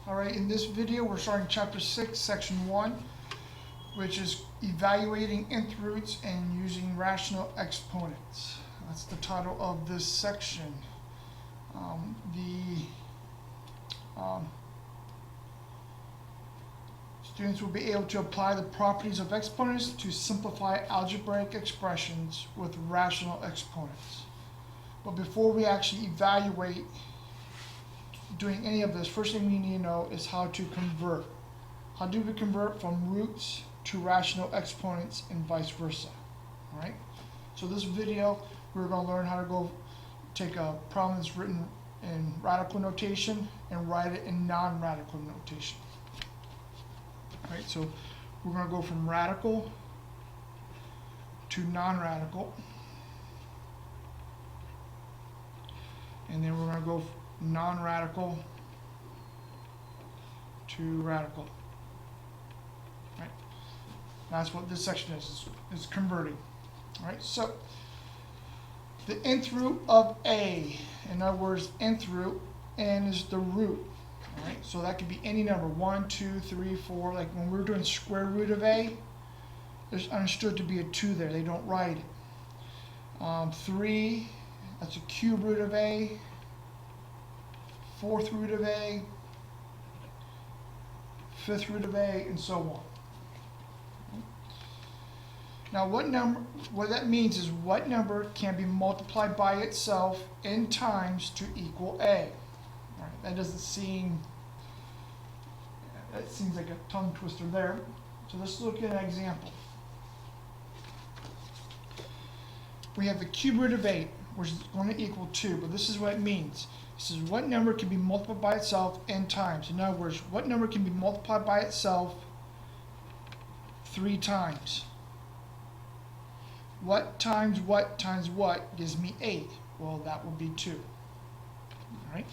Alright, in this video we're starting chapter 6, section 1, which is evaluating nth roots and using rational exponents. That's the title of this section. Students will be able to apply the properties of exponents to simplify algebraic expressions with rational exponents. But before we actually evaluate doing any of this, first thing we need to know is how to convert. How do we convert from roots to rational exponents and vice versa? All right. So this video, we're going to learn how to go take a problem that's written in radical notation and write it in non-radical notation. All right. So we're going to go from radical to non-radical, and then we're going to go non-radical to radical. Right? That's what this section is converting. All right, so the nth root of a, in other words, nth root, n is the root. All right, so that could be any number, 1, 2, 3, 4. Like when we're doing square root of a, there's understood to be a 2 there. They don't write it. 3, that's a cube root of a. Fourth root of a, fifth root of a, and so on. Now what that means is what number can be multiplied by itself n times to equal a. All right, that seems like a tongue twister there. So let's look at an example. We have the cube root of 8, which is going to equal 2, but this is what it means. This is what number can be multiplied by itself n times. In other words, what number can be multiplied by itself 3 times? What times what gives me 8? Well, that would be 2. All right.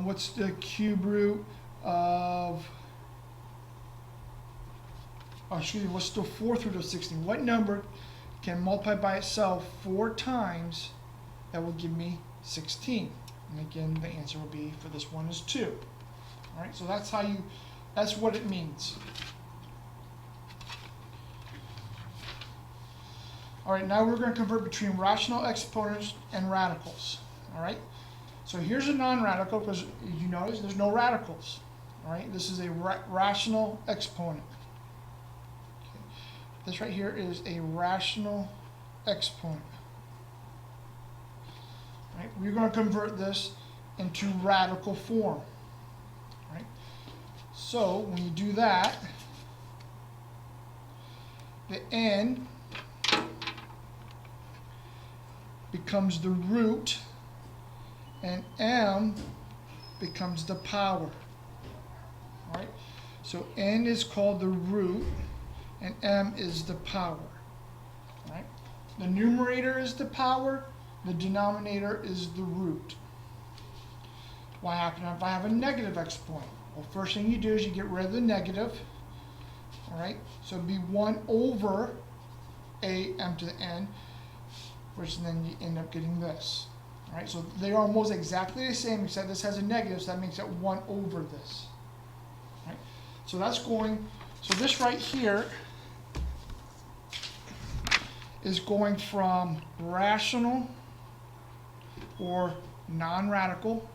What's the cube root of, what's the fourth root of 16? What number can multiply by itself 4 times that will give me 16? And again, the answer will be for this one is 2. All right, so that's what it means. All right, now we're going to convert between rational exponents and radicals. All right, so here's a non-radical because you notice there's no radicals. All right, this is a rational exponent. Okay. This right here is a rational exponent. Right? We're going to convert this into radical form. Right? So when you do that, the n becomes the root and m becomes the power. All right? So n is called the root and m is the power. All right? The numerator is the power. The denominator is the root. What happens if I have a negative exponent? Well, first thing you do is you get rid of the negative. All right, so it'd be 1 over a m to the n, which then you end up getting this. All right, so they are almost exactly the same, except this has a negative, so that makes it 1 over this. All right, so that's going. So this right here is going from rational or non-radical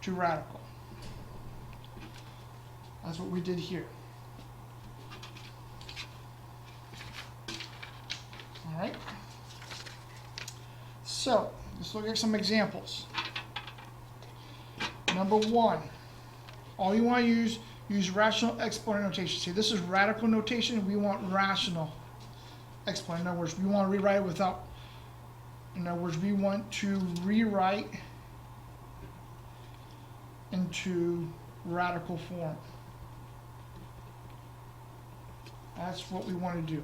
to radical. That's what we did here. All right. So let's look at some examples. Number 1, all you want to use rational exponent notation. See, this is radical notation. We want rational exponent. In other words, we want to rewrite it without. In other words, we want to rewrite into radical form. That's what we want to do.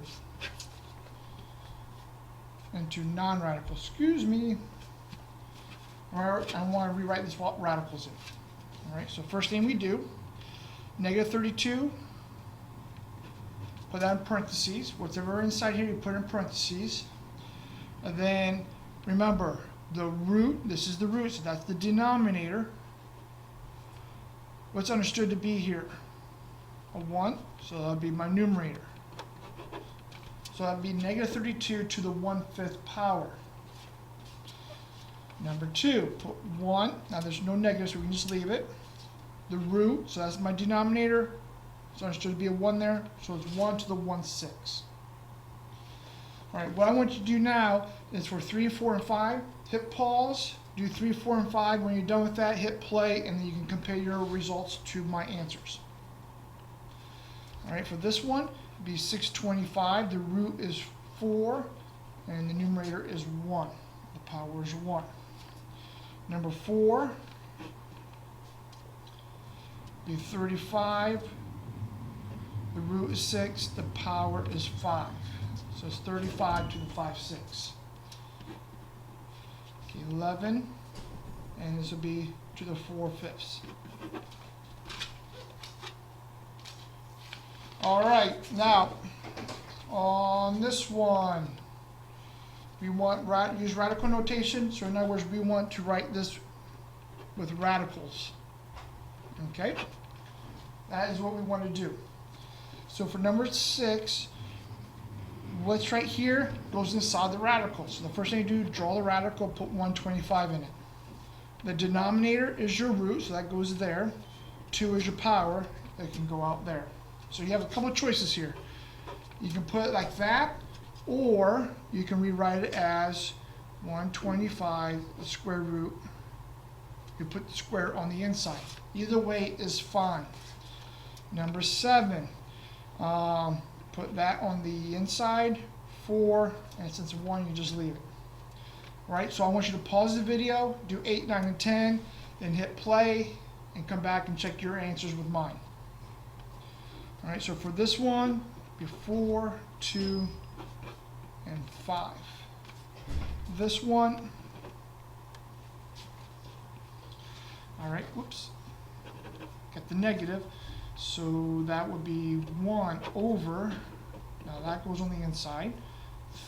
Into non-radical. Excuse me. Or I want to rewrite this what radicals in. All right. So first thing we do, negative 32. Put that in parentheses. Whatever inside here, you put in parentheses. And then remember, the root, this is the root, so that's the denominator. what's understood to be here? A 1, so that would be my numerator. So that would be negative 32 to the 1/5 power. Number 2, put 1, now there's no negative, so we can just leave it. The root, so that's my denominator. It's understood to be a 1 there, so it's 1 to the 1/6. All right, what I want you to do now is for 3, 4, and 5, hit pause, do 3, 4, and 5. When you're done with that, hit play, and then you can compare your results to my answers. All right, for this one, it'd be 625. The root is 4, and the numerator is 1. The power is 1. Number 4, be 35. The root is 6. The power is 5. So it's 35 to the 5/6. Okay, 11, and this will be to the 4/5. All right, now on this one, we want use radical notation. So in other words, we want to write this with radicals. Okay, that is what we want to do. So for number 6, what's right here goes inside the radical. So the first thing you do, draw the radical, put 125 in it. The denominator is your root, so that goes there. 2 is your power, that can go out there. So you have a couple of choices here. You can put it like that, or you can rewrite it as 125, the square root. You put the square on the inside. Either way is fine. Number 7, put that on the inside, 4, and since 1, you just leave it. All right, so I want you to pause the video, do 8, 9, and 10, then hit play, and come back and check your answers with mine. All right, so for this one, be 4, 2, and 5. This one, all right, whoops, got the negative, so that would be 1 over, now that goes on the inside,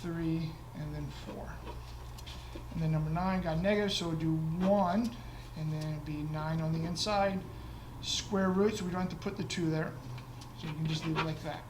3, and then 4. And then number 9 got negative, so we'll do 1, and then it'd be 9 on the inside, square root, so we don't have to put the 2 there. So you can just leave it like that.